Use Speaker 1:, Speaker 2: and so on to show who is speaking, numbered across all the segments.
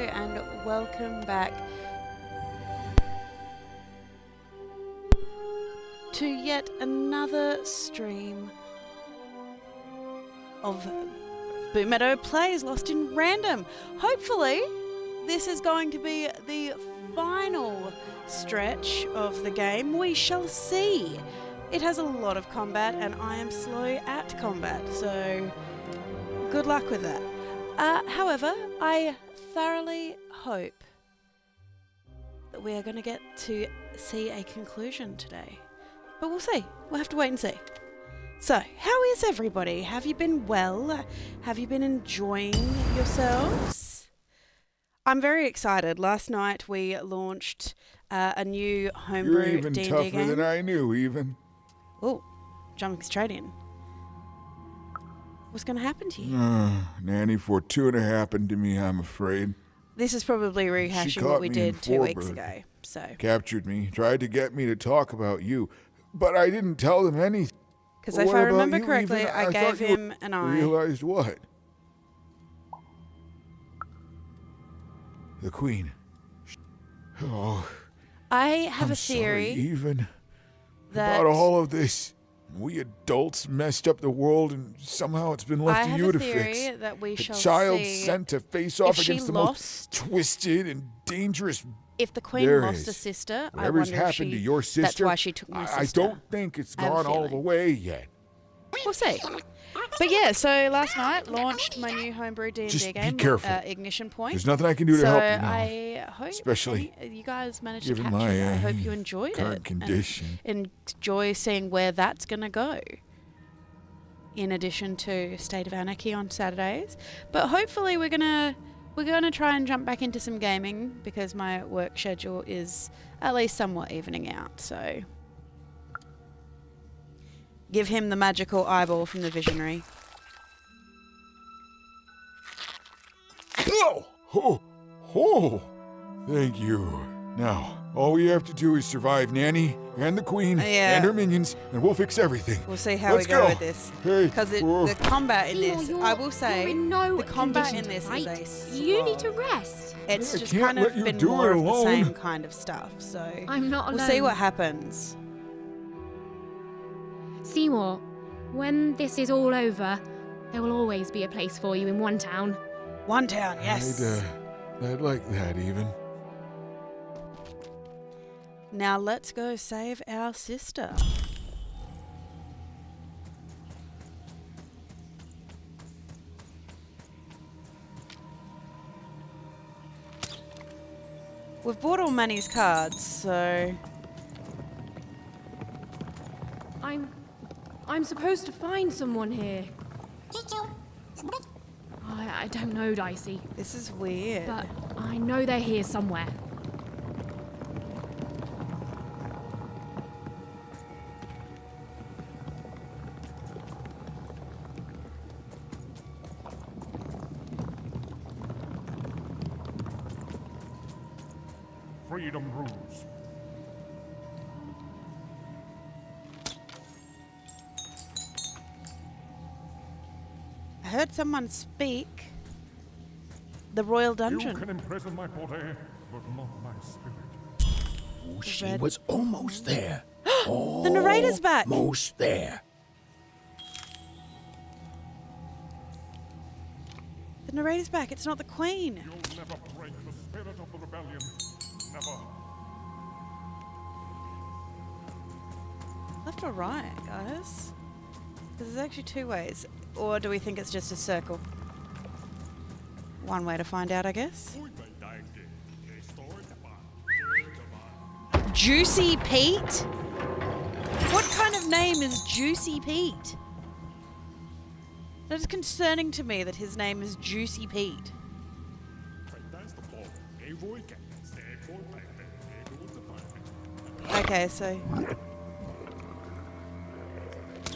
Speaker 1: and welcome back to yet another stream of Boomeadow Plays Lost in Random. Hopefully, this is going to be the final stretch of the game. We shall see. It has a lot of combat, and I am slow at combat, so good luck with that. However, I thoroughly hope that we are going to get to see a conclusion today. But we'll see. We'll have to wait and see. So, how is everybody? Have you been well? Have you been enjoying yourselves? I'm very excited. Last night we launched a new homebrew D&D game.
Speaker 2: You're even tougher than I knew, even.
Speaker 1: Oh, jumping straight in. What's going to happen to you?
Speaker 2: Nanny Fortuna happened to me, I'm afraid.
Speaker 1: This is probably rehashing what we did 2 weeks ago. So
Speaker 2: captured me, tried to get me to talk about you, but I didn't tell them anything.
Speaker 1: Because if I remember correctly, I gave him an eye.
Speaker 2: Realized what? The Queen. Oh,
Speaker 1: I have
Speaker 2: I'm
Speaker 1: a theory
Speaker 2: sorry, even
Speaker 1: that
Speaker 2: about all of this. We adults messed up the world, and somehow it's been left to you to fix.
Speaker 1: I have a theory that we
Speaker 2: a
Speaker 1: shall
Speaker 2: child
Speaker 1: see
Speaker 2: sent to face off
Speaker 1: if she
Speaker 2: against the
Speaker 1: lost,
Speaker 2: most twisted and dangerous.
Speaker 1: If the Queen
Speaker 2: there
Speaker 1: lost
Speaker 2: is.
Speaker 1: a sister,
Speaker 2: Whatever's
Speaker 1: I wonder
Speaker 2: happened
Speaker 1: if
Speaker 2: to your sister,
Speaker 1: that's why she took my sister.
Speaker 2: I don't think it's
Speaker 1: I have a
Speaker 2: gone all the
Speaker 1: feeling.
Speaker 2: way yet.
Speaker 1: We'll see. But yeah, so last night launched my new homebrew D&D
Speaker 2: Just
Speaker 1: game,
Speaker 2: be careful.
Speaker 1: Ignition Point.
Speaker 2: There's nothing I can do to
Speaker 1: so
Speaker 2: help you now.
Speaker 1: I hope
Speaker 2: Especially
Speaker 1: you guys managed to
Speaker 2: given
Speaker 1: capture
Speaker 2: my
Speaker 1: it. I hope you enjoyed
Speaker 2: current
Speaker 1: it.
Speaker 2: condition.
Speaker 1: And enjoy seeing where that's going to go. In addition to State of Anarchy on Saturdays. But hopefully we're gonna try and jump back into some gaming because my work schedule is at least somewhat evening out, so give him the magical eyeball from the visionary.
Speaker 2: Oh, thank you. Now, all we have to do is survive Nanny and the Queen and her minions, and we'll fix everything.
Speaker 1: We'll see how
Speaker 2: Let's
Speaker 1: we go
Speaker 2: go
Speaker 1: with this.
Speaker 2: Because
Speaker 1: the combat in this,
Speaker 3: Seymour,
Speaker 1: I will say,
Speaker 3: you're in no
Speaker 1: the combat in
Speaker 3: condition
Speaker 1: this
Speaker 3: to
Speaker 1: is
Speaker 3: fight.
Speaker 1: a slog.
Speaker 3: You need to rest.
Speaker 1: It's
Speaker 2: I
Speaker 1: just
Speaker 2: can't
Speaker 1: kind of
Speaker 2: let you
Speaker 1: been
Speaker 2: do
Speaker 1: more
Speaker 2: it
Speaker 1: of the
Speaker 2: alone.
Speaker 1: same kind of stuff, so
Speaker 3: I'm not
Speaker 1: we'll
Speaker 3: alone.
Speaker 1: see what happens.
Speaker 3: Seymour, when this is all over, there will always be a place for you in one town.
Speaker 1: One town, yes.
Speaker 2: I'd like that even.
Speaker 1: Now let's go save our sister. We've bought all Manny's cards, so
Speaker 3: I'm supposed to find someone here. I don't know, Dicey,
Speaker 1: this is weird.
Speaker 3: but I know they're here somewhere.
Speaker 4: Freedom rules.
Speaker 1: I heard someone speak. The Royal
Speaker 4: You
Speaker 1: Dungeon.
Speaker 4: can imprison my body, but not my spirit.
Speaker 5: She
Speaker 1: Red-
Speaker 5: was almost there.
Speaker 1: The narrator's back.
Speaker 5: Almost there.
Speaker 1: The narrator's back. It's not the Queen.
Speaker 4: You'll never break the spirit of the rebellion. Never.
Speaker 1: Left or right, guys? There's actually 2 ways. Or do we think it's just a circle? One way to find out, I guess. Juicy Pete? What kind of name is Juicy Pete? That is concerning to me that his name is Juicy Pete. Okay, so...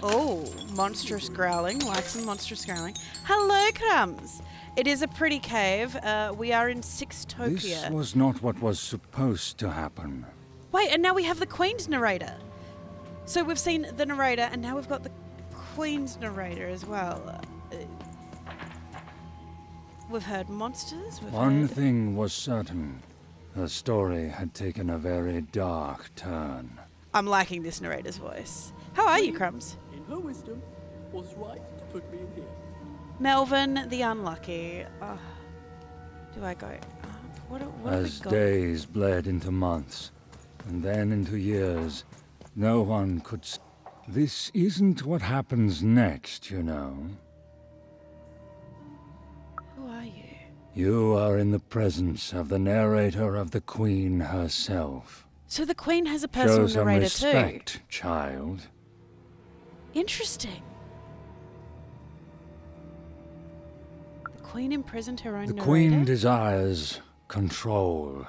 Speaker 1: Oh, monstrous growling. Like some monstrous growling. Hello, Crumbs. It is a pretty cave. We are in Sixtopia.
Speaker 6: This was not what was supposed to happen.
Speaker 1: Wait, and now we have the Queen's narrator. So we've seen the narrator, and now we've got the Queen's narrator as well. We've heard monsters.
Speaker 6: One thing was certain. Her story had taken a very dark turn.
Speaker 1: I'm liking this narrator's voice. How are you, Crumbs?
Speaker 7: In her wisdom, was right to put me in here.
Speaker 1: Melvin the Unlucky. Do I go? What have
Speaker 6: As
Speaker 1: we got?
Speaker 6: days bled into months, and then into years, no one could... This isn't what happens next, you know.
Speaker 1: Who are you?
Speaker 6: You are in the presence of the narrator of the Queen herself.
Speaker 1: So the Queen has a personal
Speaker 6: Show some
Speaker 1: narrator
Speaker 6: respect, child.
Speaker 1: too. Interesting. The Queen imprisoned her own
Speaker 6: The
Speaker 1: narrator?
Speaker 6: Queen desires control.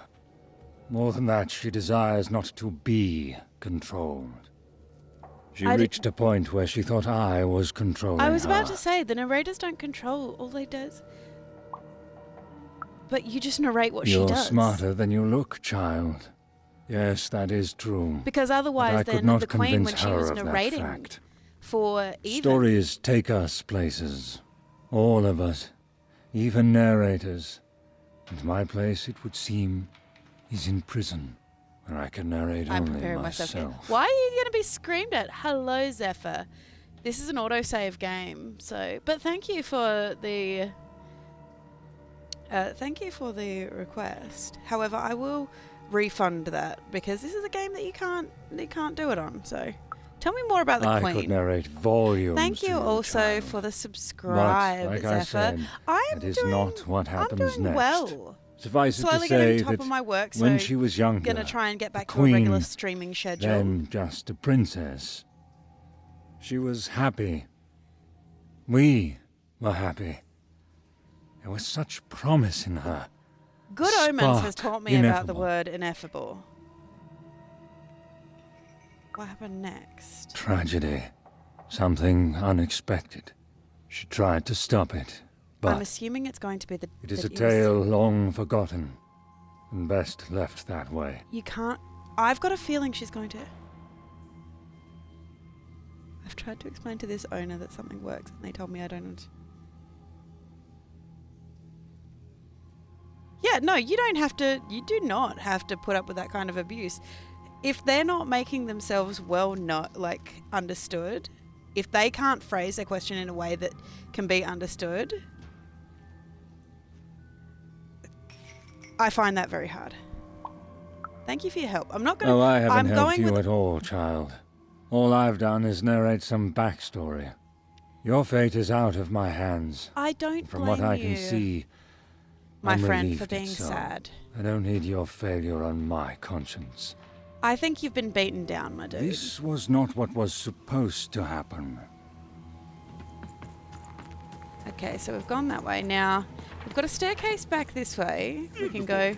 Speaker 6: More than that, she desires not to be controlled. She reached a point where she thought I was controlling her.
Speaker 1: I was about to say, the narrators don't control. All they does... But you just narrate what she does.
Speaker 6: You're smarter than you look, child. Yes, that is true.
Speaker 1: Because otherwise,
Speaker 6: but I
Speaker 1: then
Speaker 6: could not
Speaker 1: the Queen, when
Speaker 6: convince
Speaker 1: she
Speaker 6: her
Speaker 1: was
Speaker 6: of that
Speaker 1: narrating
Speaker 6: fact.
Speaker 1: for even...
Speaker 6: Stories take us places. All of us. Even narrators. And my place, it would seem, is in prison, where I can narrate
Speaker 1: I'm
Speaker 6: only
Speaker 1: preparing
Speaker 6: myself.
Speaker 1: myself. Why are you going to be screamed at? Hello, Zephyr. This is an autosave game, so... But thank you for the... thank you for the request. However, I will refund that because this is a game that you can't do it on. So, tell me more about the Queen.
Speaker 6: I could narrate volumes.
Speaker 1: Thank you
Speaker 6: to
Speaker 1: also
Speaker 6: child.
Speaker 1: for the subscribe,
Speaker 6: But, like
Speaker 1: Zephyr.
Speaker 6: I said,
Speaker 1: I'm
Speaker 6: that is
Speaker 1: doing,
Speaker 6: not what happens
Speaker 1: I'm doing
Speaker 6: next.
Speaker 1: well.
Speaker 6: Suffice it
Speaker 1: Slowly
Speaker 6: to say
Speaker 1: getting top
Speaker 6: that
Speaker 1: of my work, so
Speaker 6: when she was younger,
Speaker 1: I'm gonna try and get back
Speaker 6: the
Speaker 1: to a regular
Speaker 6: Queen,
Speaker 1: streaming schedule.
Speaker 6: then just a princess, she was happy. We were happy. There was such promise in her.
Speaker 1: Good Omens has
Speaker 6: Spark,
Speaker 1: taught me about the
Speaker 6: ineffable.
Speaker 1: word ineffable. What happened next?
Speaker 6: Tragedy. Something unexpected. She tried to stop it,
Speaker 1: I'm
Speaker 6: but
Speaker 1: assuming it's going to be the...
Speaker 6: it is
Speaker 1: that
Speaker 6: a
Speaker 1: was-
Speaker 6: tale long forgotten, and best left that way.
Speaker 1: You can't... I've got a feeling she's going to... I've tried to explain to this owner that something works, and they told me I don't... Yeah, no, you don't have to... You do not have to put up with that kind of abuse. If they're not making themselves understood, if they can't phrase their question in a way that can be understood, I find that very hard. Thank you for your help. I'm not going to...
Speaker 6: Oh, I haven't
Speaker 1: I'm
Speaker 6: helped
Speaker 1: going
Speaker 6: you
Speaker 1: with...
Speaker 6: at all, child. All I've done is narrate some backstory. Your fate is out of my hands.
Speaker 1: I don't
Speaker 6: From
Speaker 1: blame
Speaker 6: what I
Speaker 1: you,
Speaker 6: can see,
Speaker 1: my
Speaker 6: I'm
Speaker 1: friend,
Speaker 6: relieved
Speaker 1: for being
Speaker 6: it's so.
Speaker 1: sad.
Speaker 6: I don't need your failure on my conscience.
Speaker 1: I think you've been beaten down, my dude.
Speaker 6: This was not what was supposed to happen.
Speaker 1: Okay, so we've gone that way. Now, we've got a staircase back this way. We can go...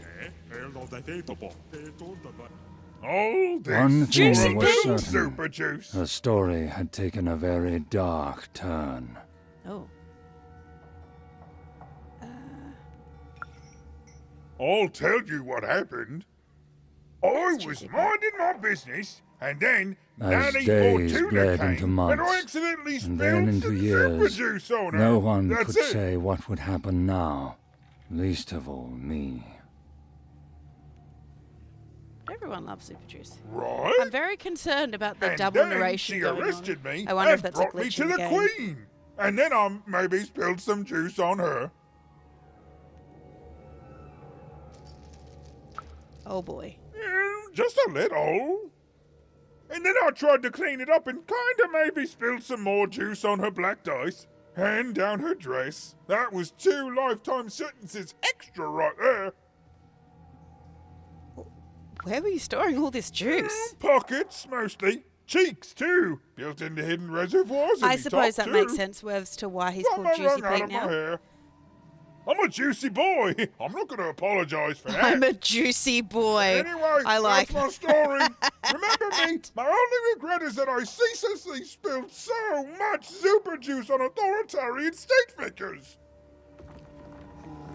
Speaker 2: Oh,
Speaker 6: One
Speaker 1: Juicy
Speaker 6: thing was
Speaker 1: pig.
Speaker 6: certain.
Speaker 2: super juice.
Speaker 6: Her story had taken a very dark turn.
Speaker 1: Oh.
Speaker 2: I'll tell you what happened. I was minding my business, and then
Speaker 6: As
Speaker 2: Nanny
Speaker 6: days
Speaker 2: Fortuna
Speaker 6: bled
Speaker 2: came,
Speaker 6: into
Speaker 2: and I
Speaker 6: months,
Speaker 2: accidentally
Speaker 6: and then
Speaker 2: spilled
Speaker 6: into
Speaker 2: some
Speaker 6: years,
Speaker 2: super juice on her.
Speaker 6: No one
Speaker 2: That's
Speaker 6: could
Speaker 2: it.
Speaker 6: say what would happen now, least of all me.
Speaker 1: Everyone loves Super Juice.
Speaker 2: Right?
Speaker 1: I'm very concerned about the
Speaker 2: And
Speaker 1: double
Speaker 2: then
Speaker 1: narration
Speaker 2: she
Speaker 1: going
Speaker 2: arrested
Speaker 1: on.
Speaker 2: me
Speaker 1: I wonder
Speaker 2: and
Speaker 1: if that's
Speaker 2: brought
Speaker 1: a
Speaker 2: me
Speaker 1: glitch
Speaker 2: to
Speaker 1: in the
Speaker 2: the
Speaker 1: game.
Speaker 2: Queen. And then I maybe spilled some juice on her.
Speaker 1: Oh boy.
Speaker 2: Just a little. And then I tried to clean it up and kinda maybe spilled some more juice on her black dice. And down her dress. That was 2 lifetime sentences extra right there.
Speaker 1: Where were you storing all this juice?
Speaker 2: Pockets, mostly. Cheeks, too. Built into hidden reservoirs in
Speaker 1: I
Speaker 2: the
Speaker 1: suppose
Speaker 2: top,
Speaker 1: that
Speaker 2: too.
Speaker 1: makes sense as to why he's
Speaker 2: Some
Speaker 1: called
Speaker 2: are
Speaker 1: Juicy
Speaker 2: wrung out
Speaker 1: Pete
Speaker 2: of my
Speaker 1: now.
Speaker 2: hair. I'm a juicy boy. I'm not going to apologize for that.
Speaker 1: I'm a juicy boy.
Speaker 2: Anyway,
Speaker 1: I like
Speaker 2: that's my story. Remember me, my only regret is that I ceaselessly spilled so much super juice on authoritarian state figures.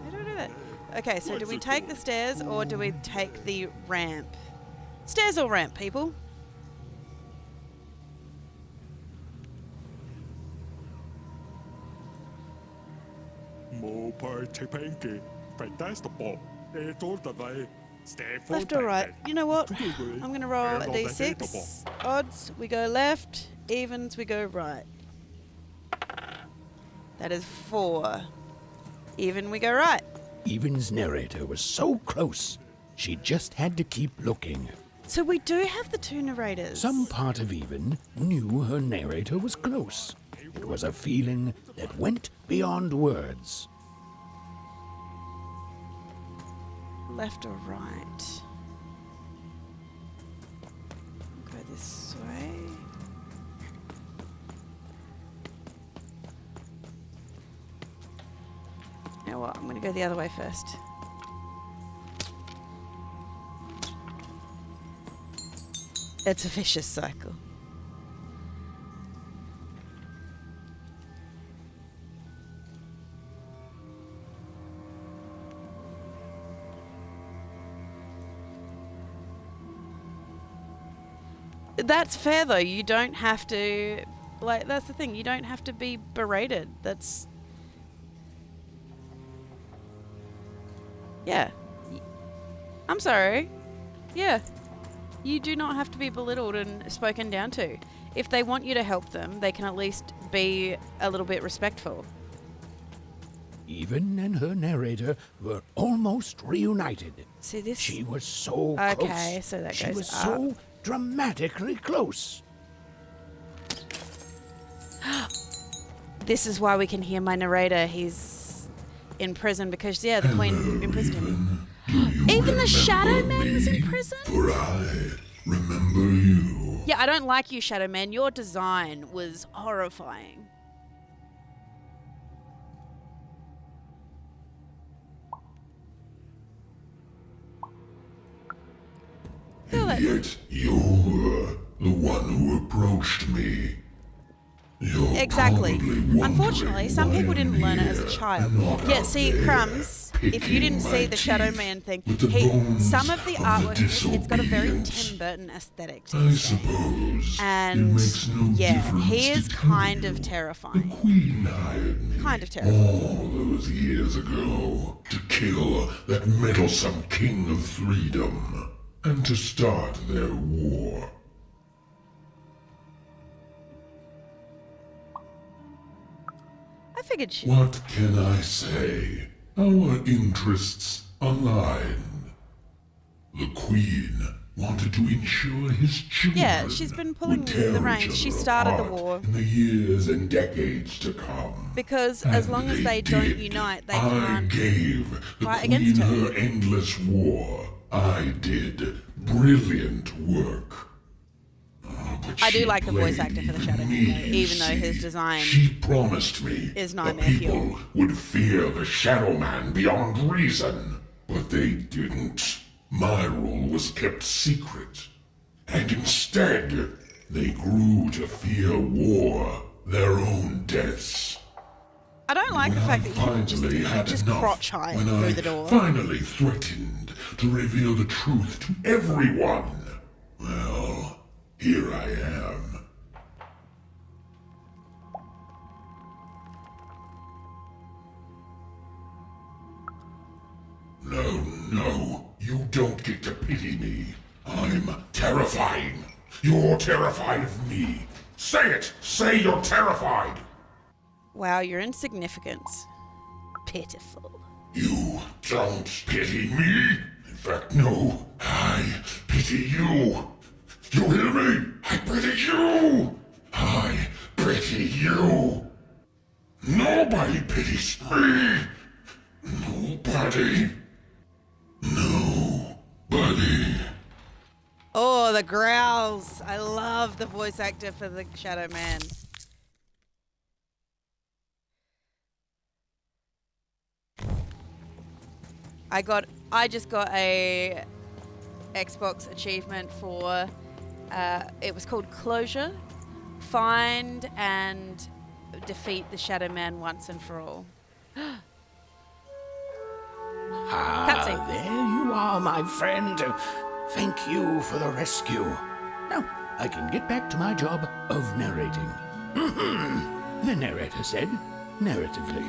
Speaker 1: I don't know that. Okay, so do we take the stairs or do we take the ramp? Stairs or ramp, people? Left or right? You know what? I'm going to roll a d6. Odds, we go left. Evens, we go right. That is 4. Even, we go right.
Speaker 5: Even's narrator was so close, she just had to keep looking.
Speaker 1: So we do have the 2 narrators.
Speaker 5: Some part of Even knew her narrator was close. It was a feeling that went beyond words.
Speaker 1: Left or right? Go this way. You know what? I'm going to go the other way first. It's a vicious cycle. That's fair though. You don't have to, like, that's the thing. You don't have to be berated. That's, yeah. I'm sorry. Yeah. You do not have to be belittled and spoken down to. If they want you to help them, they can at least be a little bit respectful.
Speaker 5: Even and her narrator were almost reunited.
Speaker 1: See this?
Speaker 5: She was so close.
Speaker 1: Okay, so that
Speaker 5: she
Speaker 1: goes
Speaker 5: was
Speaker 1: up.
Speaker 5: so dramatically close.
Speaker 1: This is why we can hear my narrator. He's in prison because, yeah, the Queen imprisoned him. Even the Shadow Man was in prison?
Speaker 8: For I remember you.
Speaker 1: Yeah, I don't like you, Shadow Man. Your design was horrifying.
Speaker 8: And yet you're the one who approached me. You're
Speaker 1: Exactly.
Speaker 8: probably
Speaker 1: Unfortunately, some
Speaker 8: wondering
Speaker 1: people didn't
Speaker 8: why
Speaker 1: learn it
Speaker 8: I'm
Speaker 1: as a
Speaker 8: here
Speaker 1: child.
Speaker 8: and not
Speaker 1: Yeah,
Speaker 8: out
Speaker 1: see,
Speaker 8: there
Speaker 1: Crumbs, if you didn't
Speaker 8: picking
Speaker 1: see
Speaker 8: my
Speaker 1: the Shadow
Speaker 8: teeth
Speaker 1: Man thing,
Speaker 8: with the bones
Speaker 1: some of the
Speaker 8: of
Speaker 1: artwork,
Speaker 8: the
Speaker 1: it's got a very
Speaker 8: disobedient.
Speaker 1: Tim Burton aesthetic to
Speaker 8: I
Speaker 1: this game.
Speaker 8: suppose
Speaker 1: And
Speaker 8: it makes no
Speaker 1: yeah,
Speaker 8: difference
Speaker 1: he is
Speaker 8: to
Speaker 1: kind
Speaker 8: tell
Speaker 1: of
Speaker 8: you.
Speaker 1: terrifying.
Speaker 8: The Queen hired me
Speaker 1: Kind of terrifying.
Speaker 8: all those years ago to kill that meddlesome king of freedom and to start their war.
Speaker 1: I figured she...
Speaker 8: What can I say? Our interests aligned. The Queen wanted to ensure his children
Speaker 1: Yeah, she's been pulling
Speaker 8: would tear
Speaker 1: the
Speaker 8: each
Speaker 1: reins. She
Speaker 8: other
Speaker 1: started the
Speaker 8: apart
Speaker 1: war.
Speaker 8: in the years and decades to come.
Speaker 1: Because as
Speaker 8: And
Speaker 1: long as they
Speaker 8: did.
Speaker 1: don't unite, they
Speaker 8: I
Speaker 1: can't
Speaker 8: gave the
Speaker 1: fight
Speaker 8: Queen
Speaker 1: against her.
Speaker 8: her endless war. I did brilliant work. But
Speaker 1: I do
Speaker 8: she
Speaker 1: like the voice actor for the
Speaker 8: blamed
Speaker 1: Shadow Man,
Speaker 8: me,
Speaker 1: though,
Speaker 8: you
Speaker 1: even though his
Speaker 8: see.
Speaker 1: design
Speaker 8: She promised me
Speaker 1: is
Speaker 8: the
Speaker 1: nightmare
Speaker 8: people
Speaker 1: fuel.
Speaker 8: would fear the Shadow Man beyond reason, but they didn't. My rule was kept secret, and instead they grew to fear war, their own deaths.
Speaker 1: I don't like the
Speaker 8: When
Speaker 1: fact
Speaker 8: I
Speaker 1: that you can just,
Speaker 8: finally had enough,
Speaker 1: crotch hide
Speaker 8: when
Speaker 1: through
Speaker 8: I
Speaker 1: the door.
Speaker 8: finally threatened to reveal the truth to everyone, well, here I am. No, you don't get to pity me. I'm terrifying. You're terrified of me. Say it! Say you're terrified!
Speaker 1: Wow, your insignificance. Pitiful.
Speaker 8: You don't pity me? In fact, no. I pity you. You hear me? I pity you. I pity you. Nobody pities me. Nobody. Nobody.
Speaker 1: Oh, the growls. I love the voice actor for the Shadow Man. I just got a Xbox achievement for, it was called Closure. Find and defeat the Shadow Man once and for all. Cutscene.
Speaker 5: There you are, my friend. Thank you for the rescue. Now, I can get back to my job of narrating. The narrator said, narratively.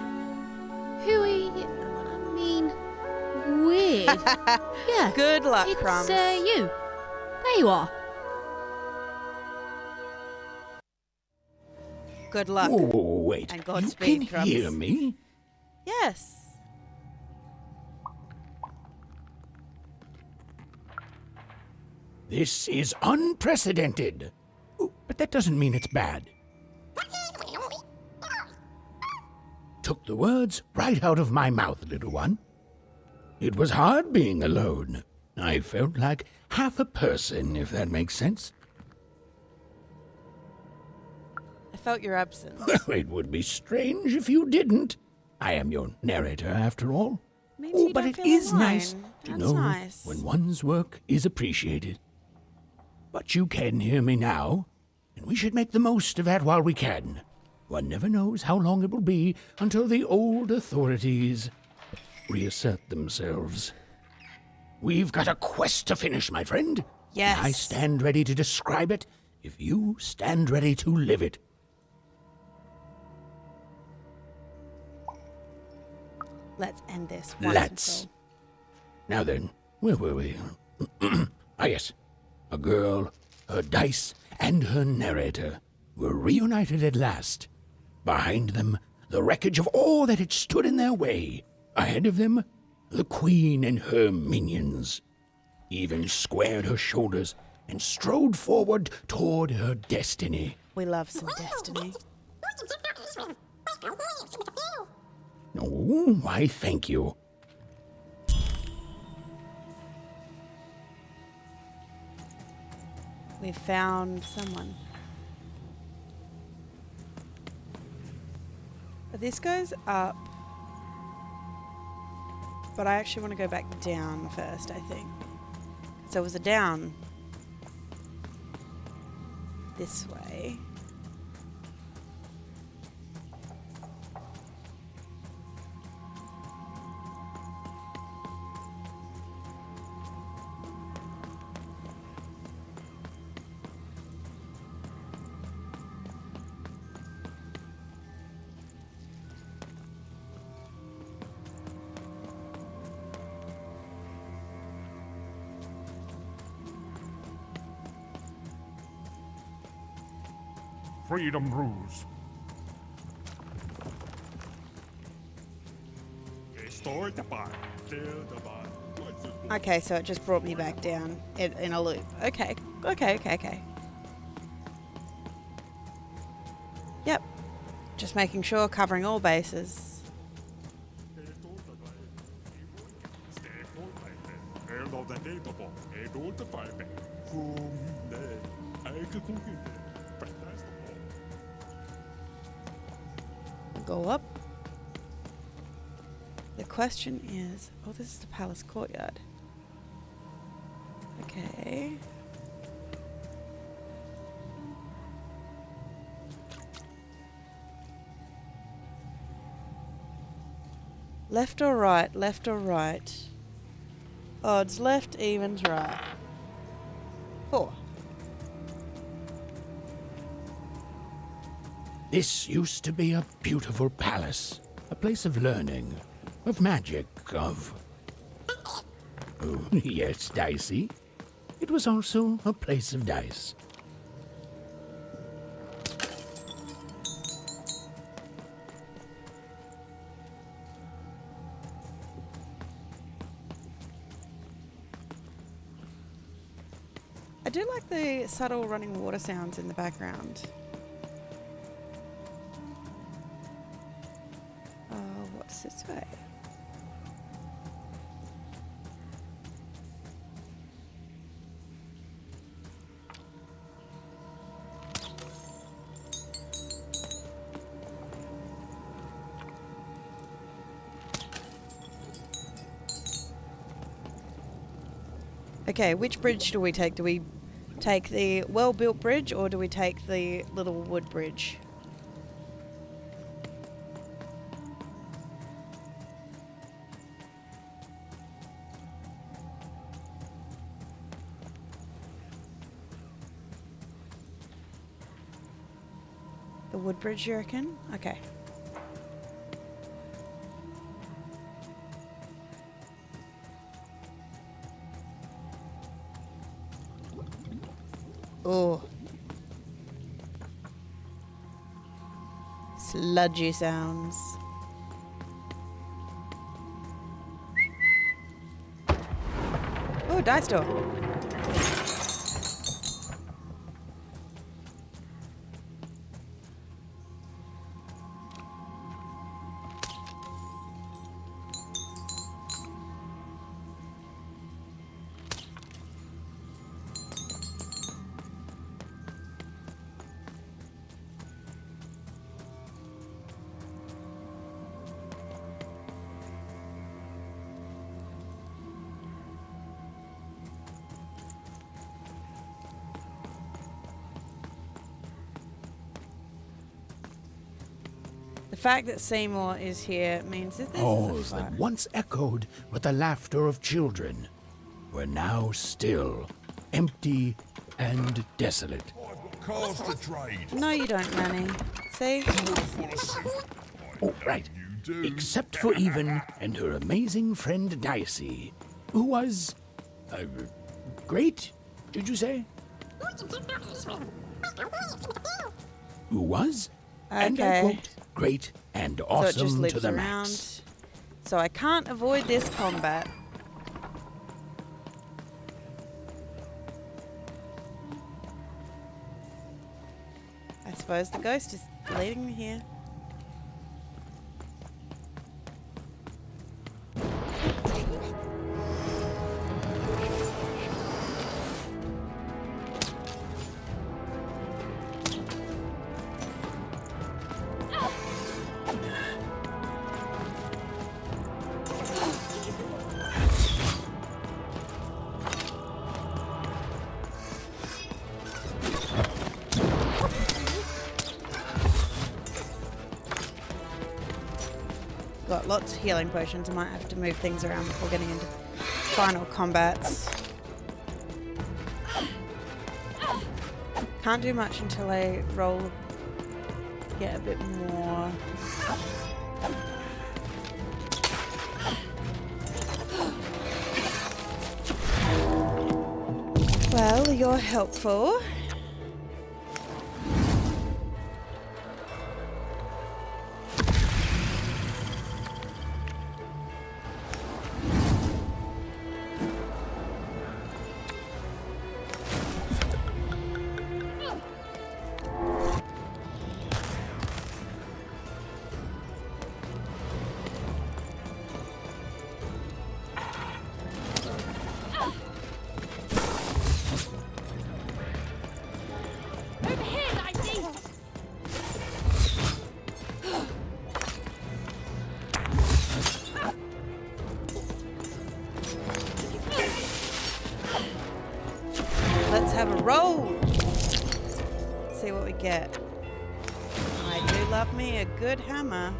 Speaker 3: I mean, weird. Yeah.
Speaker 1: Good luck,
Speaker 3: It's
Speaker 1: Crumbs.
Speaker 3: you. There you are.
Speaker 1: Good luck.
Speaker 5: Oh, wait.
Speaker 1: And
Speaker 5: You
Speaker 1: Godspeed,
Speaker 5: can
Speaker 1: Crumbs.
Speaker 5: hear me?
Speaker 1: Yes.
Speaker 5: This is unprecedented. Oh, but that doesn't mean it's bad. Took the words right out of my mouth, little one. It was hard being alone. I felt like half a person, if that makes sense.
Speaker 1: I felt your absence.
Speaker 5: Well, it would be strange if you didn't. I am your narrator, after all.
Speaker 1: Means
Speaker 5: Oh,
Speaker 1: you
Speaker 5: but
Speaker 1: don't
Speaker 5: it
Speaker 1: feel
Speaker 5: is
Speaker 1: alone.
Speaker 5: nice to
Speaker 1: That's
Speaker 5: know
Speaker 1: nice.
Speaker 5: when one's work is appreciated. But you can hear me now, and we should make the most of that while we can. One never knows how long it will be until the old authorities reassert themselves. We've got a quest to finish, my friend.
Speaker 1: Yes.
Speaker 5: I stand ready to describe it if you stand ready to live it.
Speaker 1: Let's end this once and
Speaker 5: Let's.
Speaker 1: for all.
Speaker 5: Now then, where were we? Ah, yes. A girl, her dice, and her narrator were reunited at last. Behind them, the wreckage of all that had stood in their way. Ahead of them, the queen and her minions. Even squared her shoulders and strode forward toward her destiny.
Speaker 1: We love some destiny.
Speaker 5: Oh, why, thank you.
Speaker 1: We've found someone. This goes up. But I actually want to go back down first, I think. So it was a down. This way.
Speaker 4: Freedom rules.
Speaker 1: Okay, so it just brought me back down in a loop. Okay. Yep. Just making sure, covering all bases. Go up. The question is... Oh, this is the palace courtyard. Okay. Left or right? Left or right? Odds left, evens right. 4.
Speaker 5: This used to be a beautiful palace, a place of learning, of magic, of... Oh, yes, dicey. It was also a place of dice.
Speaker 1: I do like the subtle running water sounds in the background. What's this way? Okay, which bridge do we take? Do we take the well-built bridge or do we take the little wood bridge? The wood bridge, you reckon? Okay. Oh. Sludgy sounds. Oh, dice door. The fact that Seymour is here means that this
Speaker 5: Halls
Speaker 1: is a
Speaker 5: that
Speaker 1: fire.
Speaker 5: once echoed with the laughter of children were now still, empty and desolate.
Speaker 8: Cars to trade.
Speaker 1: No, you don't, Manny. See?
Speaker 5: Oh, right. Except for Even and her amazing friend Dicey, who was... great, did you say? Who was, and I
Speaker 1: Okay.
Speaker 5: quote, great and
Speaker 1: So it
Speaker 5: awesome
Speaker 1: just
Speaker 5: to
Speaker 1: loops
Speaker 5: the
Speaker 1: around.
Speaker 5: max.
Speaker 1: So I can't avoid this combat. I suppose the ghost is leading me here. Got lots of healing potions. I might have to move things around before getting into final combats. Can't do much until I roll, get a bit more. Well, you're helpful. Let's have a roll. See what we get. I do love me a good hammer.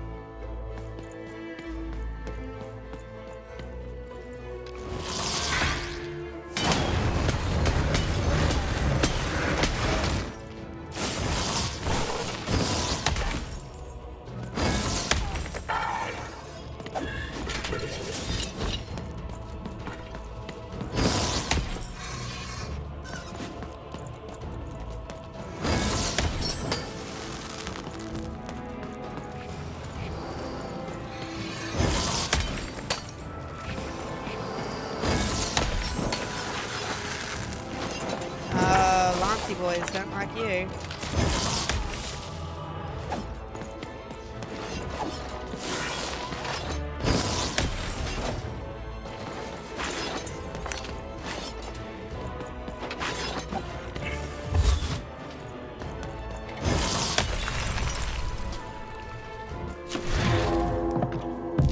Speaker 1: Lancey boys don't like you.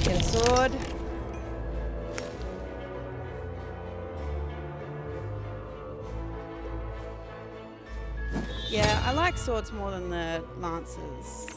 Speaker 1: Get a sword. Yeah, I like swords more than the lances.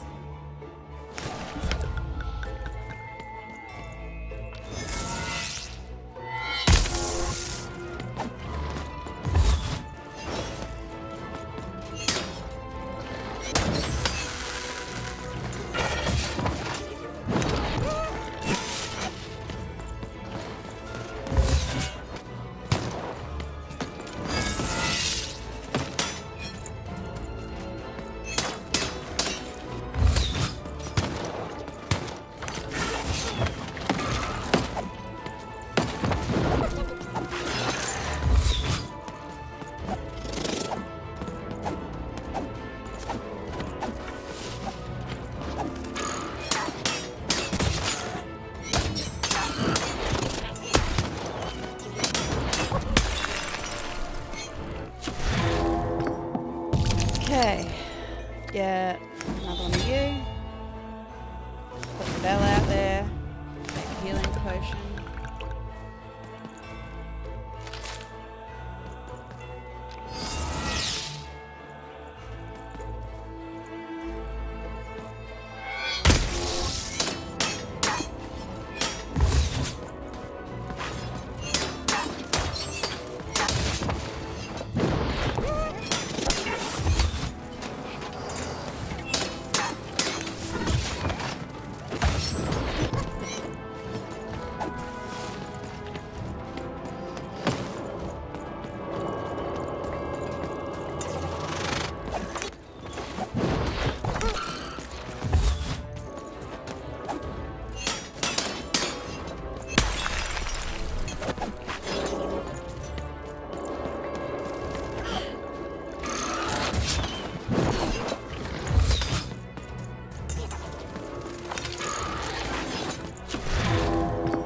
Speaker 1: potion.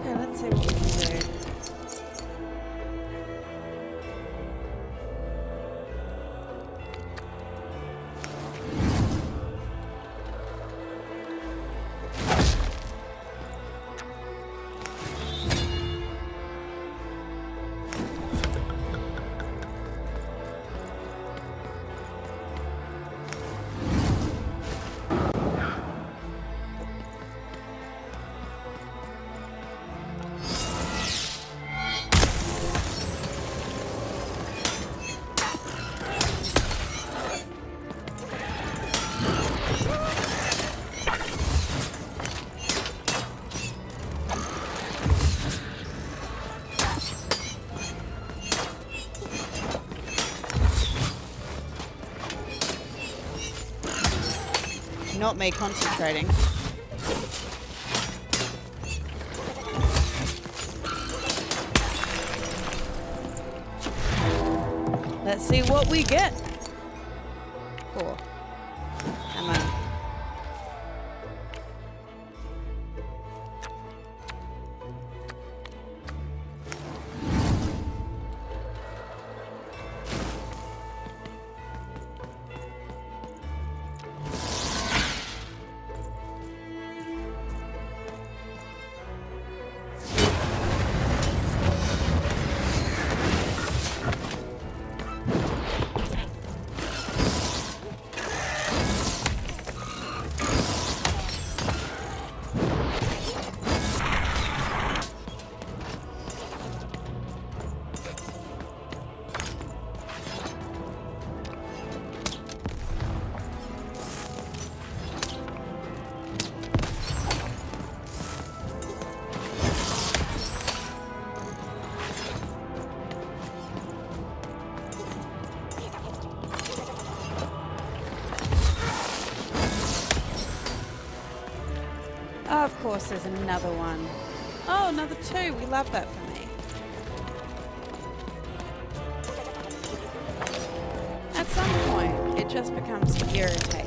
Speaker 1: Okay, let's see what we can do. Not me concentrating. Let's see what we get. Cool. Ammo. Oh, of course, there's another one. Oh, another two. We love that for me. At some point, it just becomes irritating.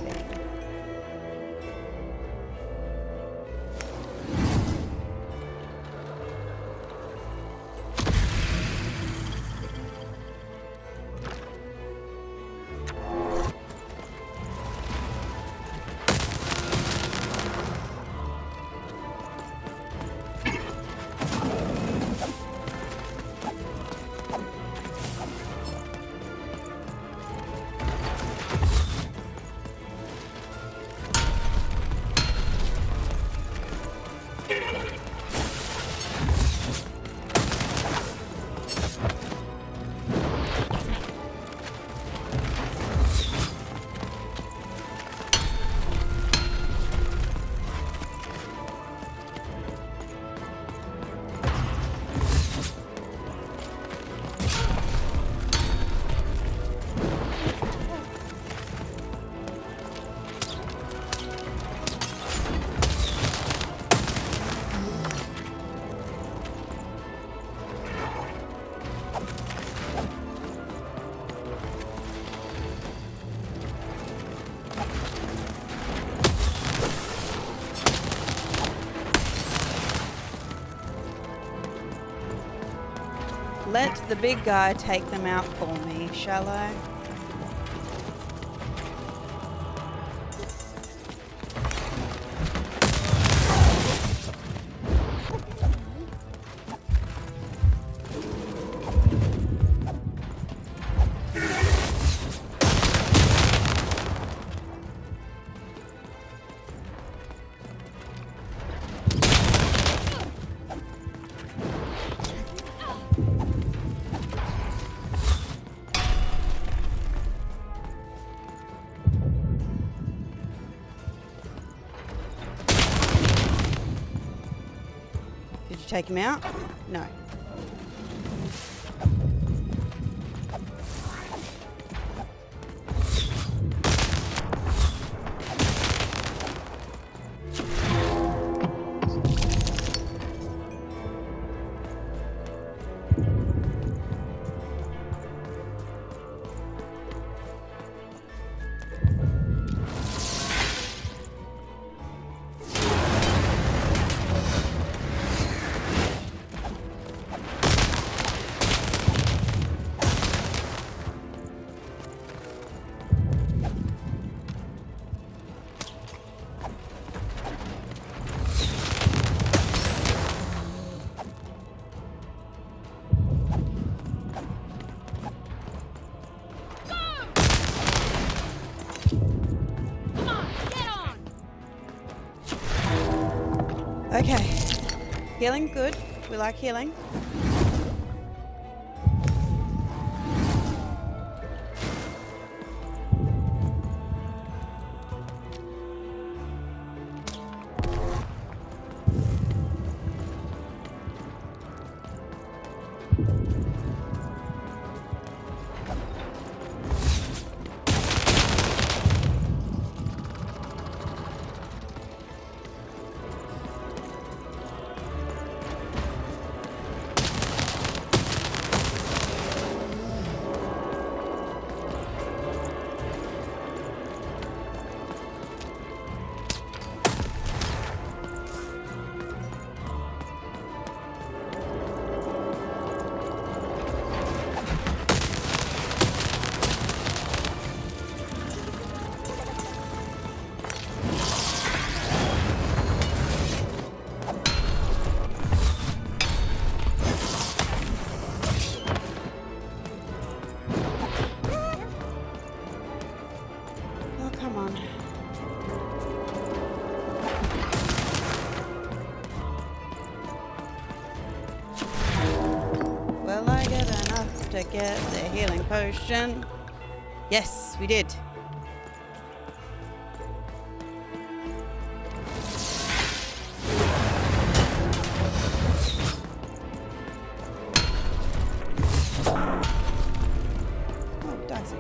Speaker 1: Let the big guy take them out for me, shall I? take him out? No. Okay. Healing, good. We like healing. To get the healing potion. Yes, we did. Oh, dicey.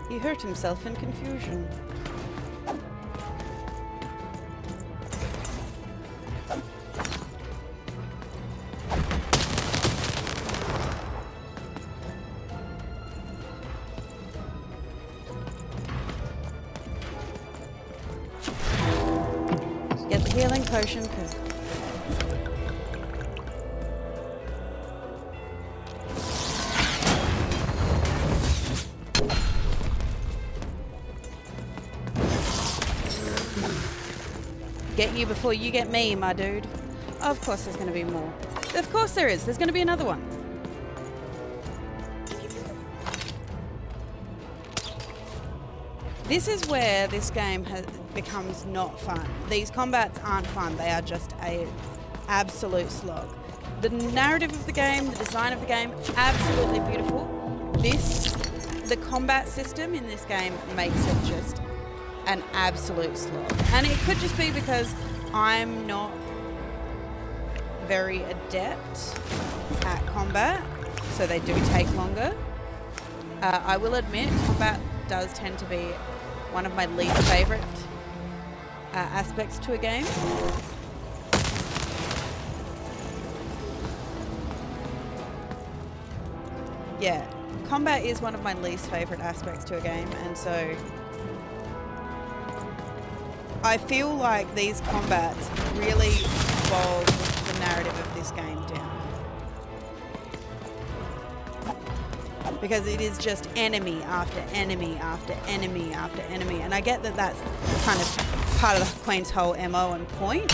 Speaker 1: He hurt himself in confusion. Get the healing potion. Get you before you get me, my dude. Of course there's going to be more. Of course there is. There's going to be another one. This is where this game becomes not fun. These combats aren't fun. They are just an absolute slog. The narrative of the game, the design of the game, absolutely beautiful. The combat system in this game makes it just an absolute slog. And it could just be because I'm not very adept at combat, so they do take longer. I will admit, combat does tend to be one of my least favorite aspects to a game. yeah, combat is one of my least favorite aspects to a game, and so I feel like these combats really bog the narrative of this game down. Because it is just enemy after enemy after enemy after enemy. And I get that that's kind of part of the Queen's whole MO and point.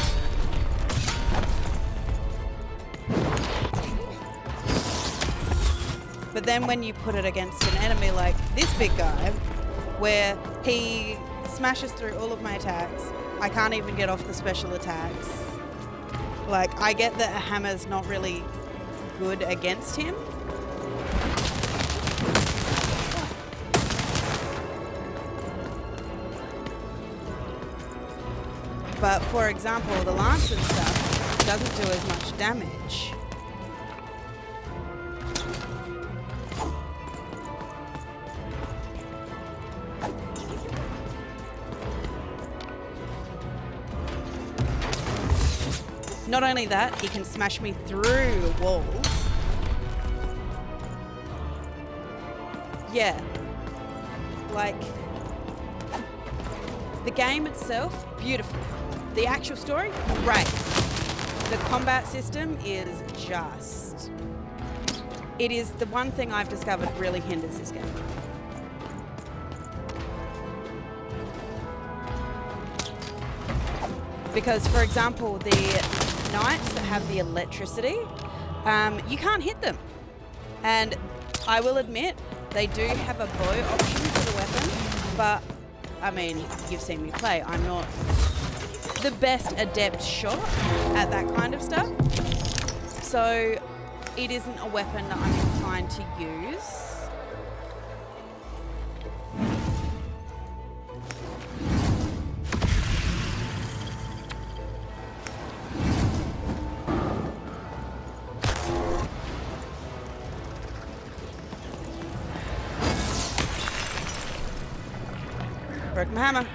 Speaker 1: But then when you put it against an enemy like this big guy, where he smashes through all of my attacks, I can't even get off the special attacks. Like, I get that a hammer's not really good against him. But for example, the lance and stuff doesn't do as much damage. Not only that, he can smash me through walls. Yeah. Like, the game itself, beautiful. The actual story, great. The combat system is just... It is the one thing I've discovered really hinders this game. Because, for example, the knights that have the electricity, you can't hit them. And I will admit, they do have a bow option for the weapon, but, I mean, you've seen me play. I'm not the best adept shot at that kind of stuff. So it isn't a weapon that I'm inclined to use. Broke my hammer.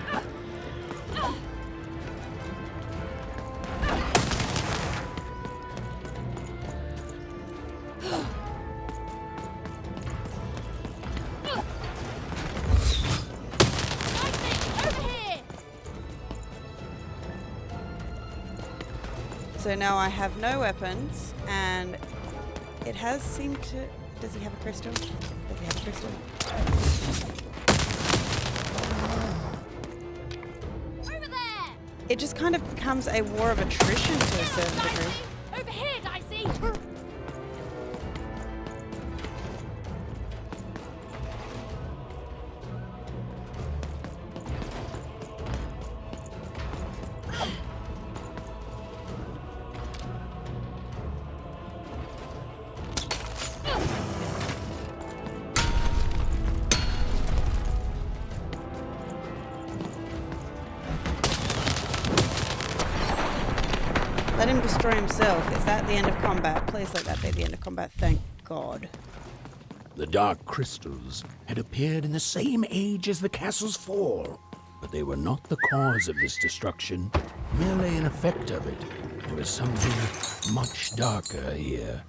Speaker 1: So now I have no weapons, and it has seemed to... Does he have a crystal? Does he have a crystal?
Speaker 9: Over there!
Speaker 1: It just kind of becomes a war of attrition to a certain degree.
Speaker 9: Over here, Dicey!
Speaker 1: Let him destroy himself. Is that the end of combat? Please let that be the end of combat. Thank God.
Speaker 5: The dark crystals had appeared in the same age as the castle's fall, but they were not the cause of this destruction, merely an effect of it. There was something much darker here.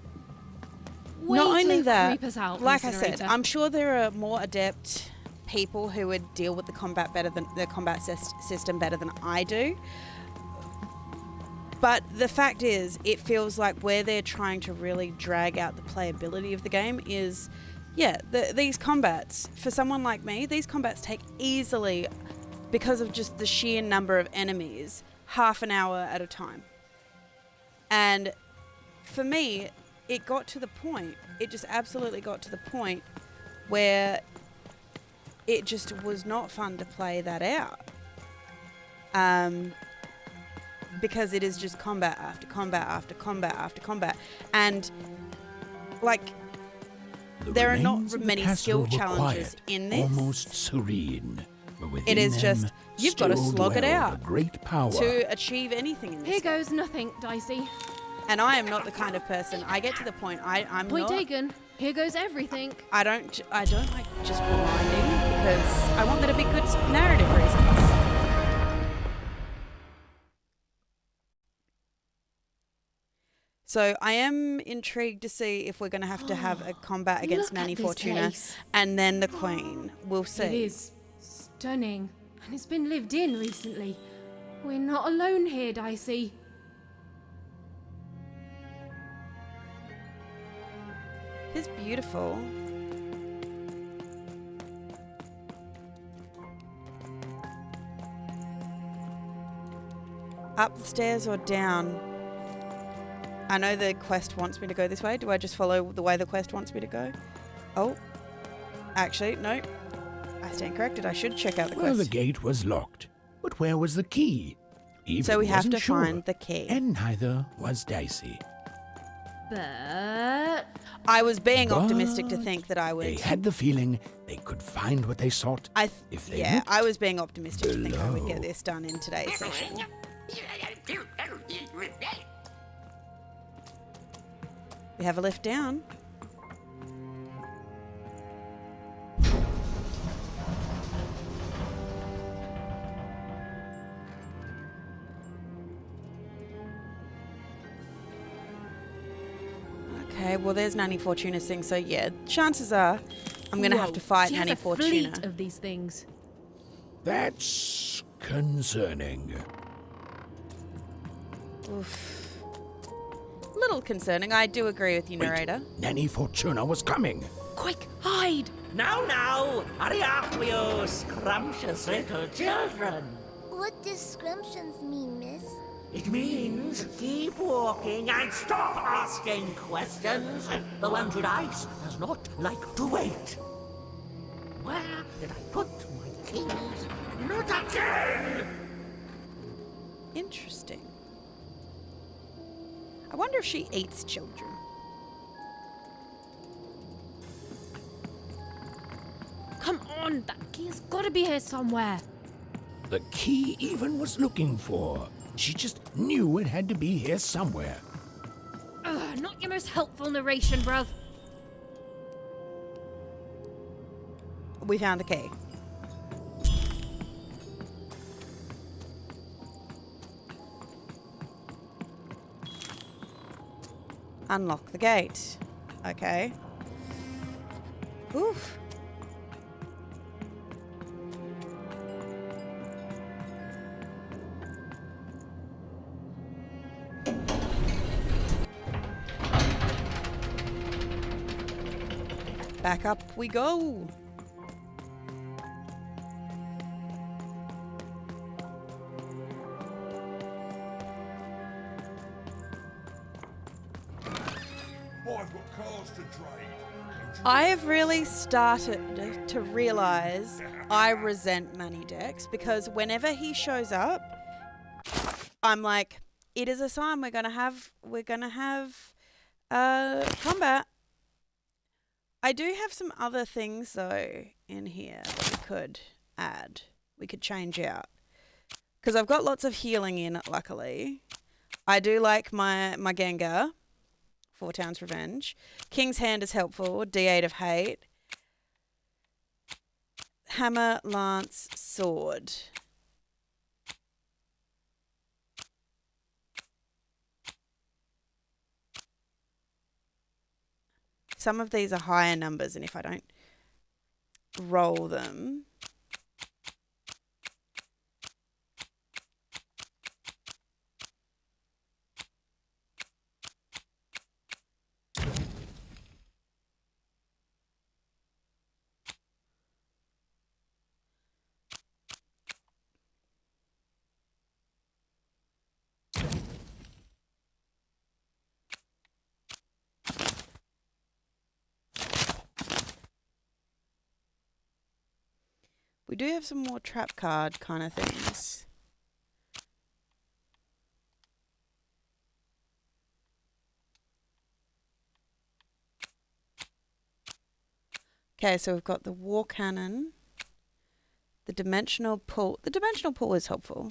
Speaker 1: Not only that,
Speaker 3: creep us out,
Speaker 1: like I said,
Speaker 3: incinerator.
Speaker 1: I'm sure there are more adept people who would deal with the combat better than the combat system better than I do. But the fact is, it feels like where they're trying to really drag out the playability of the game is, yeah, these combats. For someone like me, these combats take easily, because of just the sheer number of enemies, half an hour at a time. And for me, it got to the point, it just absolutely got to the point where it just was not fun to play that out. Because it is just combat after combat after combat after combat. And, like, there are not many skill challenges in this.
Speaker 5: Almost serene. But within
Speaker 1: It is just,
Speaker 5: them
Speaker 1: you've got to
Speaker 5: still
Speaker 1: slog it
Speaker 5: dwelled
Speaker 1: out
Speaker 5: a great power.
Speaker 1: to achieve anything in this
Speaker 3: Here
Speaker 1: game.
Speaker 3: goes nothing, Dicey.
Speaker 1: And I am not the kind of person, I get to the point, I'm
Speaker 3: Point
Speaker 1: not...
Speaker 3: taken. Here goes everything.
Speaker 1: I don't like just grinding, because I want there to be good narrative reasons. So I am intrigued to see if we're going to have a combat against
Speaker 3: Look at
Speaker 1: Nanny
Speaker 3: this
Speaker 1: Fortuna
Speaker 3: place.
Speaker 1: and then the Queen. We'll
Speaker 3: It
Speaker 1: see.
Speaker 3: is stunning, and it's been lived in recently. We're not alone here, Dicey.
Speaker 1: It's beautiful. Up the stairs or down? I know the quest wants me to go this way. Do I just follow the way the quest wants me to go? Oh. Actually, no. I stand corrected. I should check out the
Speaker 5: Well,
Speaker 1: quest.
Speaker 5: the gate was locked. But where was the key? Even
Speaker 1: So we have
Speaker 5: wasn't
Speaker 1: to
Speaker 5: sure.
Speaker 1: find the key.
Speaker 5: And neither was Dicey.
Speaker 3: But
Speaker 1: I was being optimistic to
Speaker 5: But
Speaker 1: think that I would.
Speaker 5: They had the feeling they could find what they sought. If they
Speaker 1: Yeah,
Speaker 5: looked
Speaker 1: I was being optimistic to think I would get
Speaker 5: below.
Speaker 1: this done in today's session. We have a lift down. Okay, well there's Nanny Fortuna's thing, so yeah, chances are I'm gonna have to fight
Speaker 3: she
Speaker 1: Nanny
Speaker 3: has a
Speaker 1: Fortuna.
Speaker 3: fleet of these things.
Speaker 5: That's concerning.
Speaker 1: Oof. Little concerning. I do agree with you,
Speaker 5: Wait,
Speaker 1: narrator.
Speaker 5: Nanny Fortuna was coming.
Speaker 3: Quick, hide!
Speaker 10: Now, hurry up, you scrumptious little children.
Speaker 9: What does scrumptions mean, miss?
Speaker 10: It means keep walking and stop asking questions. The one with ice does not like to wait. Where did I put my keys? Not again!
Speaker 1: Interesting. I wonder if she eats children.
Speaker 3: Come on, that key has got to be here somewhere.
Speaker 5: The key even was looking for. She just knew it had to be here somewhere.
Speaker 3: Ugh, not your most helpful narration, bruv.
Speaker 1: We found the key. Unlock the gate. Okay. Oof. Back up we go.
Speaker 8: I've got cars to trade.
Speaker 1: I have really started to realize I resent Money Dex because whenever he shows up, I'm like, it is a sign we're gonna have combat. I do have some other things though in here that we could add. We could change out because I've got lots of healing in it. Luckily, I do like my Gengar. 4 Towns Revenge. King's Hand is helpful. D8 of Hate. Hammer, Lance, Sword. Some of these are higher numbers, and if I don't roll them... We do have some more trap card kind of things. Okay, so we've got the war cannon, the dimensional pull. The dimensional pull is helpful.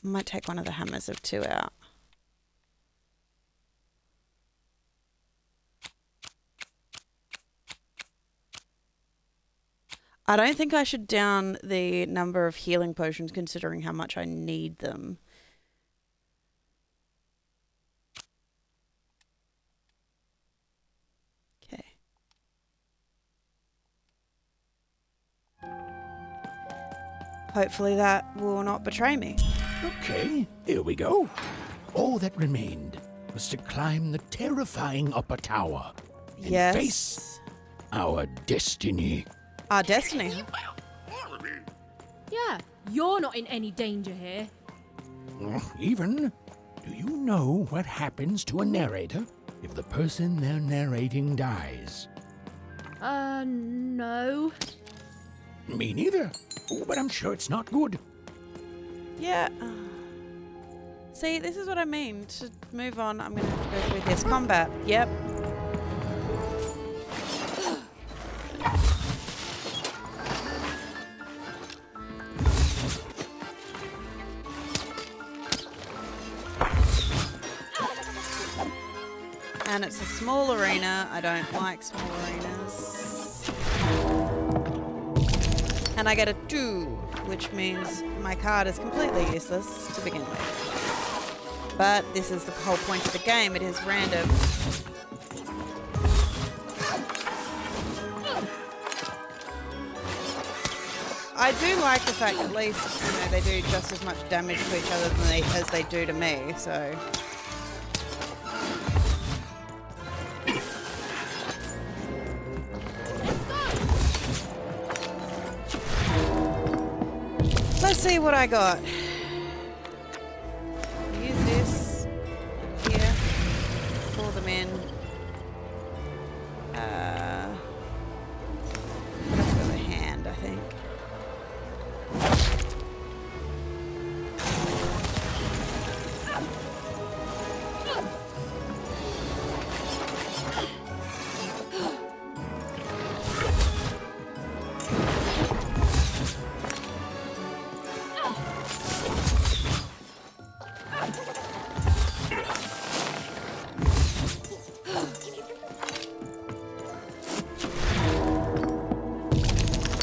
Speaker 1: Might take one of the hammers of 2 out. I don't think I should down the number of healing potions considering how much I need them. Okay. Hopefully that will not betray me.
Speaker 5: Okay, here we go. All that remained was to climb the terrifying upper tower and
Speaker 1: Yes.
Speaker 5: face our destiny.
Speaker 1: Our destiny.
Speaker 3: Yeah, you're not in any danger here.
Speaker 5: Even, do you know what happens to a narrator if the person they're narrating dies?
Speaker 3: No.
Speaker 5: Me neither. Oh, but I'm sure it's not good.
Speaker 1: Yeah. See, this is what I mean. To move on, I'm going to have to go through this combat. Yep. And it's a small arena. I don't like small arenas. And I get a 2, which means my card is completely useless to begin with. But this is the whole point of the game. It is random. I do like the fact at least, you know, they do just as much damage to each other as they do to me, so... Let's see what I got. Use this here. Pull them in. Put up with a hand, I think.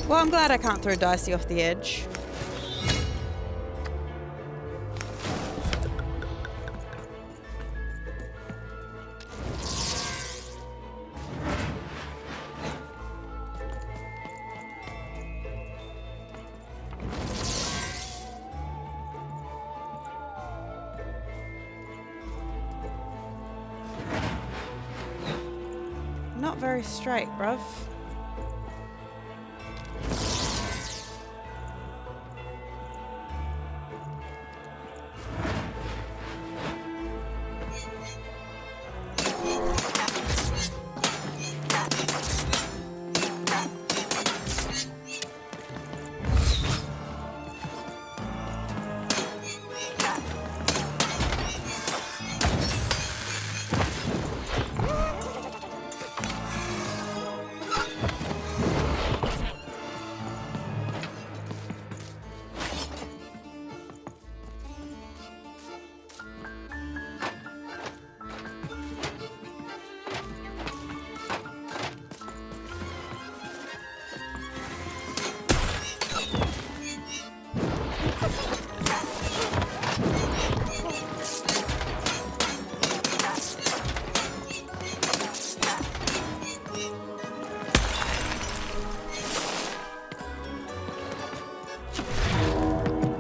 Speaker 1: Well, I'm glad I can't throw Dicey off the edge. Not very straight, bruv.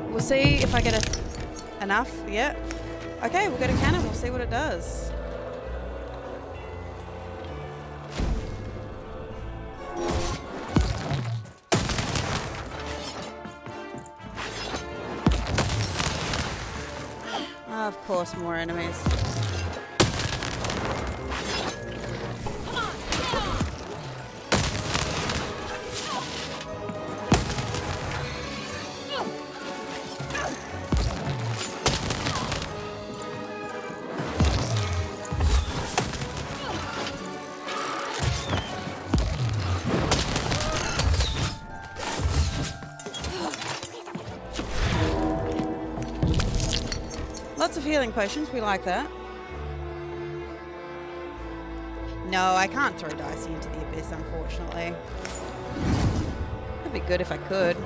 Speaker 1: We'll see if I get enough. Yeah. Okay, we'll get a cannon. We'll see what it does. Of course, more enemies. Lots of healing potions. We like that. No, I can't throw Dicey into the abyss, unfortunately. It'd be good if I could.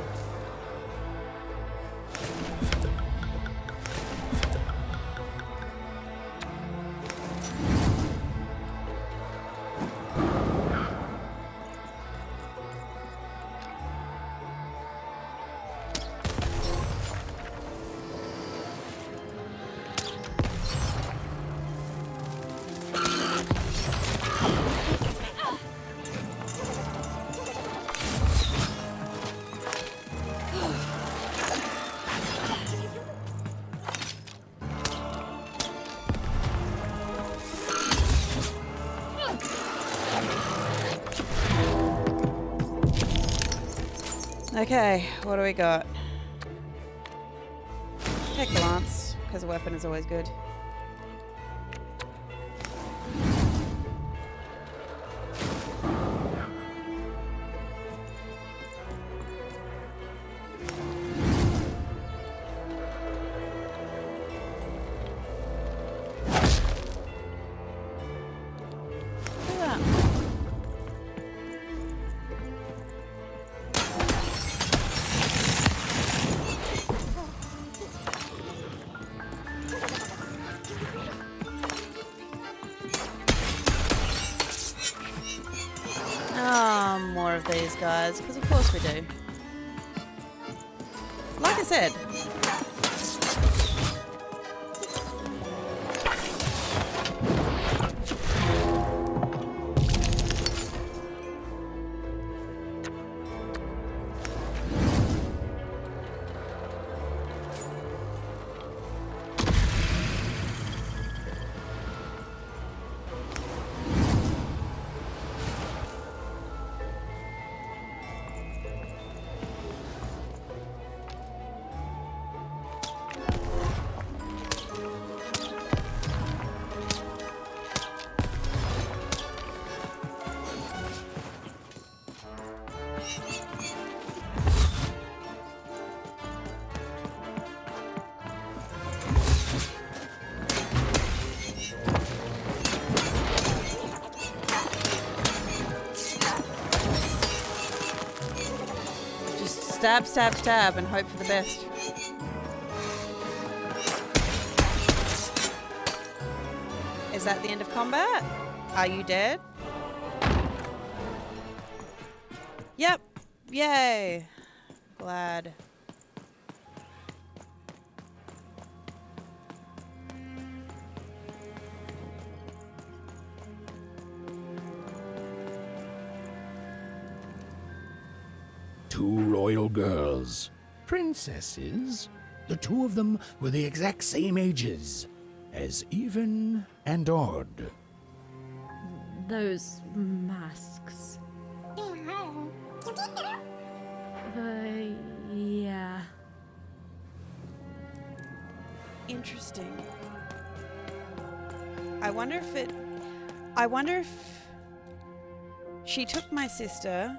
Speaker 1: Okay, what do we got? Take the lance, because a weapon is always good. Look at that. More of these guys, because of course we do. Like I said. Stab, stab, stab, and hope for the best. Is that the end of combat? Are you dead? Yep. Yay. Glad.
Speaker 5: Two royal girls. Princesses. The two of them were the exact same ages. As even and odd.
Speaker 3: Those masks. Yeah.
Speaker 1: Interesting. I wonder if she took my sister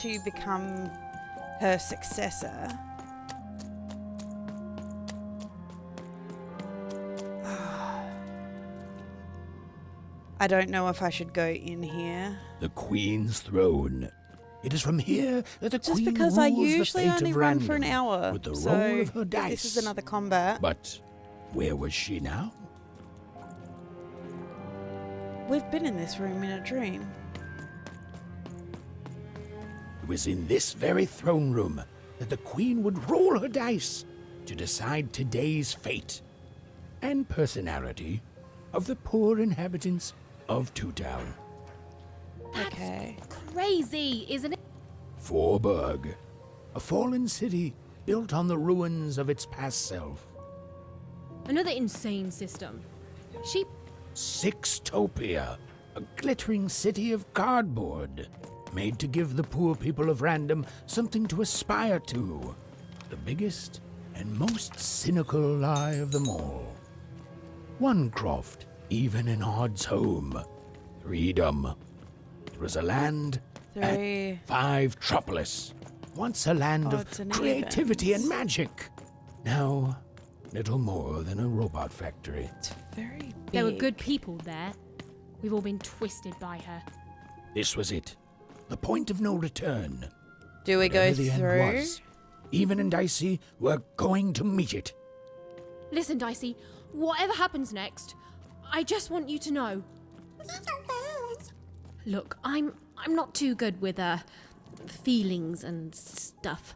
Speaker 1: to become her successor. I don't know if I should go in here.
Speaker 5: The Queen's throne. It is from here that the
Speaker 1: Just
Speaker 5: Queen
Speaker 1: because
Speaker 5: rules
Speaker 1: I
Speaker 5: the
Speaker 1: usually
Speaker 5: fate
Speaker 1: only
Speaker 5: of
Speaker 1: run
Speaker 5: Random
Speaker 1: for an hour.
Speaker 5: with the
Speaker 1: So
Speaker 5: roll of her dice.
Speaker 1: this is another combat.
Speaker 5: But where was she now?
Speaker 1: We've been in this room in a dream.
Speaker 5: It was in this very throne room that the Queen would roll her dice to decide today's fate and personality of the poor inhabitants of Two Town.
Speaker 1: Okay.
Speaker 3: Crazy, isn't it?
Speaker 5: Forburg, a fallen city built on the ruins of its past self.
Speaker 3: Another insane system. She
Speaker 5: Sixtopia, a glittering city of cardboard, made to give the poor people of Random something to aspire to. The biggest and most cynical lie of them all. One croft, even in Odd's home. Freedom. It was a land
Speaker 1: Three.
Speaker 5: at Five-Tropolis. Once a land
Speaker 1: Odds
Speaker 5: of
Speaker 1: and
Speaker 5: creativity
Speaker 1: evens.
Speaker 5: and magic. Now, little more than a robot factory.
Speaker 1: It's very big.
Speaker 3: There were good people there. We've all been twisted by her.
Speaker 5: This was it. The point of no return.
Speaker 1: Do we go
Speaker 5: Whatever the end
Speaker 1: through?
Speaker 5: was, Even and Dicey were going to meet it.
Speaker 3: Listen, Dicey, whatever happens next, I just want you to know. Look, I'm not too good with feelings and stuff,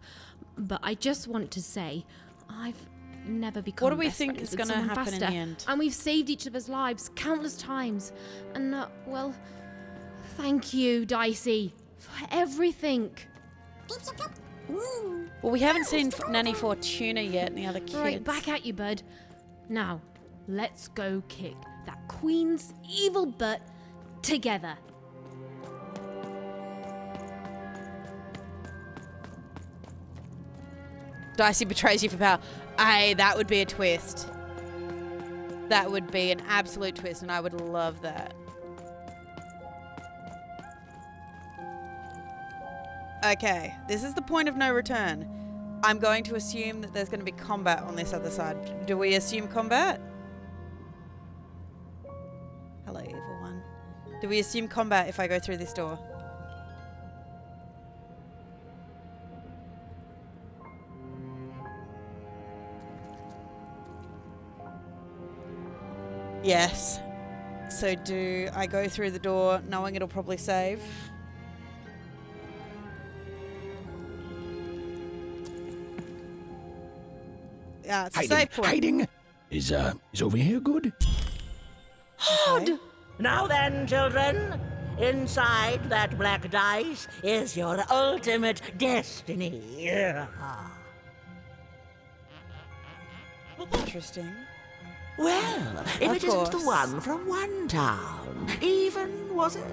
Speaker 3: but I just want to say I've never become
Speaker 1: What do we
Speaker 3: best
Speaker 1: think
Speaker 3: friends
Speaker 1: is
Speaker 3: with
Speaker 1: gonna
Speaker 3: someone
Speaker 1: happen in the
Speaker 3: faster,
Speaker 1: end?
Speaker 3: And we've saved each other's lives countless times. And well, thank you, Dicey, for everything.
Speaker 1: Well, we haven't seen Nanny Fortuna yet and the other kids.
Speaker 3: Right, back at you, bud. Now, let's go kick that Queen's evil butt together.
Speaker 1: Dicey betrays you for power. Aye, that would be a twist. That would be an absolute twist, and I would love that. Okay, this is the point of no return. I'm going to assume that there's going to be combat on this other side. Do we assume combat? Hello, evil one. Do we assume combat if I go through this door? Yes. So do I go through the door knowing it'll probably save? Yeah, it's a save point.
Speaker 5: Hiding. Is over here good?
Speaker 1: Okay.
Speaker 10: Now then, children, inside that black dice is your ultimate destiny.
Speaker 1: Interesting.
Speaker 10: Well, if
Speaker 1: Of
Speaker 10: it isn't the
Speaker 1: course.
Speaker 10: one from one town, even, was it?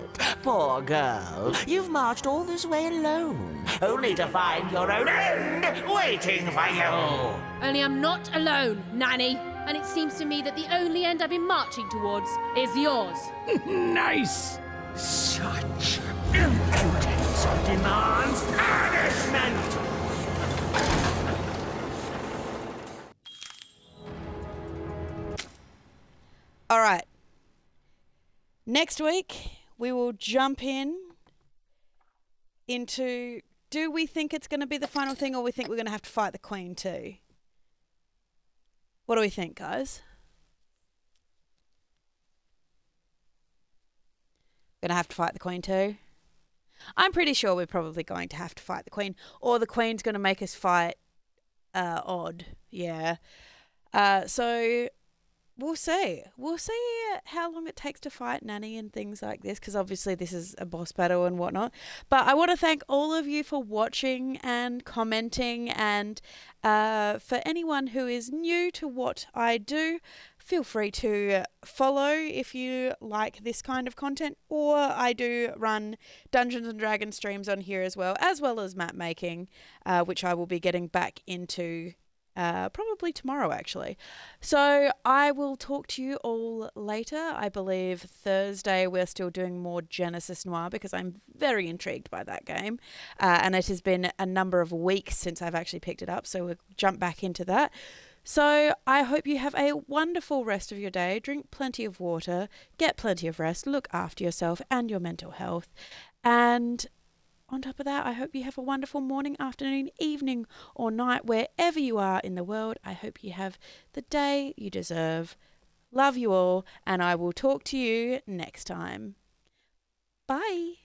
Speaker 10: Poor girl, you've marched all this way alone, only to find your own end waiting for you.
Speaker 3: Only I'm not alone, Nanny. And it seems to me that the only end I've been marching towards is yours.
Speaker 5: Nice.
Speaker 10: Such impudence demands punishment.
Speaker 1: All right. Next week, we will jump into, do we think it's going to be the final thing, or we think we're going to have to fight the Queen too? What do we think, guys? Going to have to fight the Queen too? I'm pretty sure we're probably going to have to fight the Queen, or the Queen's going to make us fight Odd. Yeah. So we'll see. We'll see how long it takes to fight Nanny and things like this, because obviously this is a boss battle and whatnot. But I want to thank all of you for watching and commenting, and for anyone who is new to what I do, feel free to follow if you like this kind of content, or I do run Dungeons and Dragons streams on here as well as map making, which I will be getting back into probably tomorrow, actually. So I will talk to you all later. I believe Thursday we're still doing more Genesis Noir, because I'm very intrigued by that game. And it has been a number of weeks since I've actually picked it up, so we'll jump back into that. So I hope you have a wonderful rest of your day. Drink plenty of water, get plenty of rest, look after yourself and your mental health. And on top of that, I hope you have a wonderful morning, afternoon, evening, or night, wherever you are in the world. I hope you have the day you deserve. Love you all, and I will talk to you next time. Bye.